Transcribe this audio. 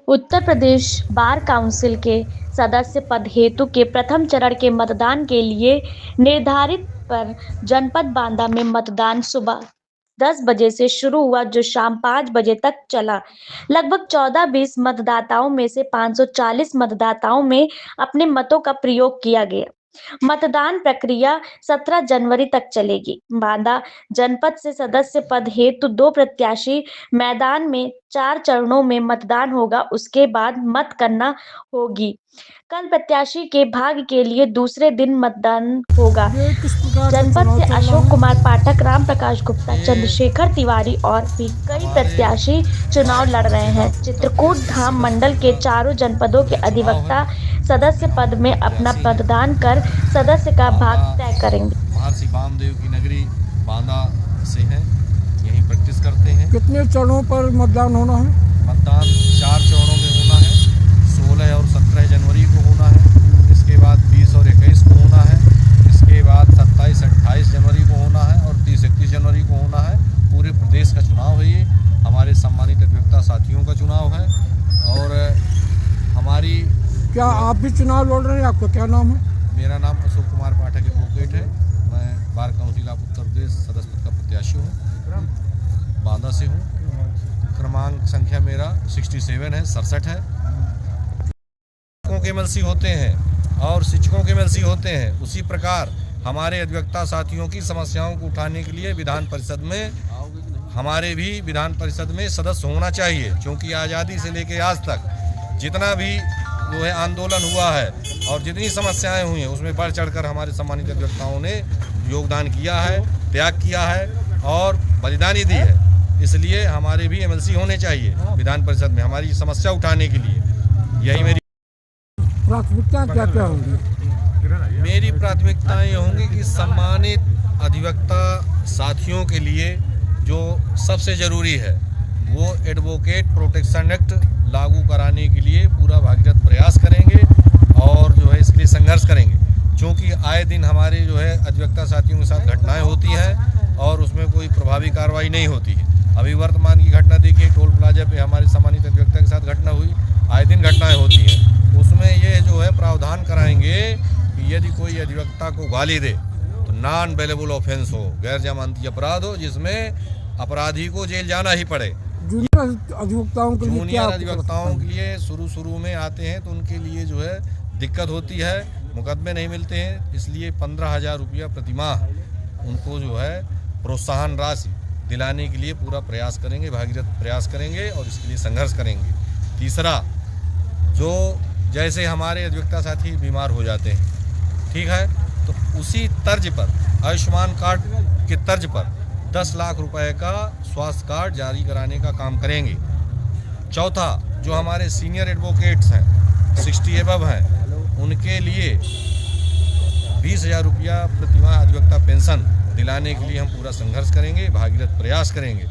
Uttar Pradesh bar council के सदस्य पद हेतु के प्रथम चरण के मतदान के लिए निर्धारित पर जनपद बांदा में मतदान सुबह 10 बजे से शुरू हुआ, जो शाम 5 बजे तक चला। लगभग 14-20 मतदाताओं में से 540 मतदाताओं में अपने मतों का प्रयोग किया गया। मतदान प्रक्रिया 17 जनवरी तक चलेगी। बांदा जनपद से सदस्य पद हेतु 2 प्रत्याशी मैदान में 4 चरणों में मतदान होगा, उसके बाद मत गणना होगी। कल प्रत्याशी के भाग्य के लिए दूसरे दिन मतदान होगा। ये किस प्रकार का जनपद चुनाव से चल रहा अशोक है? कुमार पाठक, राम प्रकाश गुप्ता, चंद्रशेखर तिवारी और भी कई प्रत्याशी चुनाव लड़ रहे हैं। चित्रकूट धाम मंडल के चारों जनपदों के अधिवक्ता सदस्य पद में अपना मतदान कर सदस्य का भाग्य तय करेंगे। महर्षि वामदेव की नगरी बांदा से है, यहीं प्रैक्टिस करते हैं। कितने चरणों पर मतदान होना है? मतदान 4 चरणों में होना है। 16 और 17 जनवरी को होना है, इसके बाद 20 और 21 को होना है, इसके बाद 27, 28 जनवरी को होना है और 30, 31 जनवरी को होना है। पूरे प्रदेश का चुनाव है ये, हमारे सम्मानित अधिवक्ता साथियों का चुनाव है। और हमारी क्या आप भी चुनाव लड़ रहे हैं? आपका क्या नाम है? मेरा नाम अशोक कुमार पाठक एडवोकेट है। मैं bar council of Uttar Pradesh सदस्य पद का प्रत्याशी हूँ, बांदा से हूँ। क्रमांक संख्या मेरा 67 है, 67 है। शिक्षकों के एमएलसी होते हैं और शिक्षकों के एमएलसी होते हैं, उसी प्रकार हमारे अधिवक्ता साथियों की समस्याओं को उठाने के लिए विधान परिषद में हमारे भी विधान परिषद में सदस्य होना चाहिए, क्योंकि आज़ादी से लेकर आज तक जितना भी जो है आंदोलन हुआ है और जितनी समस्याएं हुई हैं, उसमें बढ़ चढ़कर हमारे सम्मानित अधिवक्ताओं ने योगदान किया है, त्याग किया है और बलिदानी दी है। इसलिए हमारे भी एमएलसी होने चाहिए विधान परिषद में हमारी समस्या उठाने के लिए। यही मेरी प्राथमिकता क्या क्या होंगी? मेरी प्राथमिकताएं होंगी कि सम्मानित अधिवक्ता साथियों के लिए जो सबसे ज़रूरी है वो एडवोकेट प्रोटेक्शन एक्ट लागू कराने के लिए पूरा भागीरथ प्रयास करेंगे और जो है इसके लिए संघर्ष करेंगे, क्योंकि आए दिन हमारे जो है अधिवक्ता साथियों के साथ घटनाएं होती हैं और उसमें कोई प्रभावी कार्रवाई नहीं होती है। अभी वर्तमान की घटना देखिए, टोल प्लाजा पे हमारे सम्मानित अधिवक्ता के साथ घटना हुई। आए दिन घटनाएं होती हैं, उसमें ये जो है प्रावधान कराएंगे कि यदि कोई अधिवक्ता को गाली दे तो नॉन बेलेबल ऑफेंस हो, गैर जमानती अपराध हो, जिसमें अपराधी को जेल जाना ही पड़े। जूनियर अधिवक्ताओं के लिए क्या? जूनियर अधिवक्ताओं के लिए शुरू में आते हैं तो उनके लिए जो है दिक्कत होती है, मुकदमे नहीं मिलते हैं, इसलिए 15,000 रुपया प्रतिमाह उनको जो है प्रोत्साहन राशि दिलाने के लिए पूरा प्रयास करेंगे, भागीरथ प्रयास करेंगे और इसके लिए संघर्ष करेंगे। तीसरा, जो जैसे हमारे अधिवक्ता साथी बीमार हो जाते हैं, ठीक है, तो उसी तर्ज पर आयुष्मान कार्ड के तर्ज पर 10 लाख रुपए का स्वास्थ्य कार्ड जारी कराने का काम करेंगे। चौथा, जो हमारे सीनियर एडवोकेट्स हैं, 60 एबव हैं, उनके लिए 20,000 रुपया प्रतिमाह अधिवक्ता पेंशन दिलाने के लिए हम पूरा संघर्ष करेंगे, भागीरथ प्रयास करेंगे।